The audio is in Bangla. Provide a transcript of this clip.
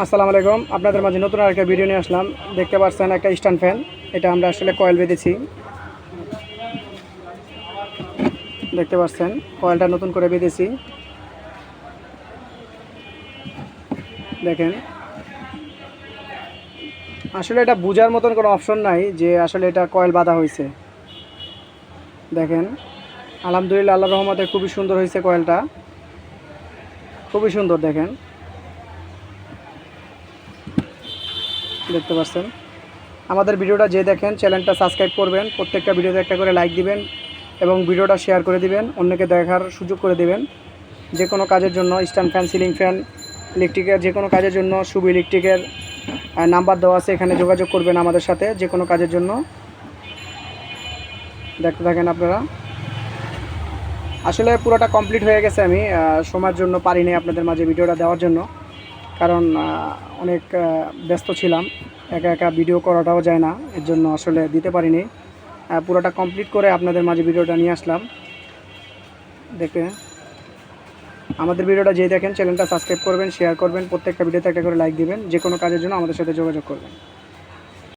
আসসালামু আলাইকুম। আপনাদের মাঝে নতুন আরেকটা ভিডিও নিয়ে আসলাম। দেখতে পাচ্ছেন একটা স্ট্যান্ড ফ্যান। এটা আমরা আসলে কয়েল বেঁধেছি। দেখতে পাচ্ছেন কয়েলটা নতুন করে বেঁধেছি। দেখেন, আসলে এটা বোঝার মতন কোনো অপশন নাই যে আসলে এটা কয়েল বাঁধা হয়েছে। দেখেন, আলহামদুলিল্লাহ, আল্লাহর রহমতে খুবই সুন্দর হয়েছে কয়েলটা, খুবই সুন্দর। দেখেন, দেখতে পাচ্ছেন। আমাদের ভিডিওটা যে দেখেন চ্যানেলটা সাবস্ক্রাইব করবেন, প্রত্যেকটা ভিডিওতে একটা করে লাইক দিবেন এবং ভিডিওটা শেয়ার করে দিবেন, অন্যকে দেখার সুযোগ করে দেবেন। যে কোনো কাজের জন্য স্ট্যান্ড ফ্যান, সিলিং ফ্যান, ইলেকট্রিকের যে কোনো কাজের জন্য শুভ ইলেকট্রিকের নাম্বার দেওয়া আছে, এখানে যোগাযোগ করবেন আমাদের সাথে যে কোনো কাজের জন্য। দেখতে থাকেন আপনারা। আসলে পুরোটা কমপ্লিট হয়ে গেছে। আমি সময়ের জন্য পারিনি আপনাদের মাঝে ভিডিওটা দেওয়ার জন্য, কারণ অনেক ব্যস্ত ছিলাম, একা একা ভিডিও করাটাও যায় না, এর জন্য আসলে দিতে পারিনি। পুরোটা কমপ্লিট করে আপনাদের মাঝে ভিডিওটা নিয়ে আসলাম। দেখে আমাদের ভিডিওটা যেই দেখেন চ্যানেলটা সাবস্ক্রাইব করবেন, শেয়ার করবেন, প্রত্যেকটা ভিডিওতে একটা করে লাইক দিবেন, যে কোনো কাজের জন্য আমাদের সাথে যোগাযোগ করবেন।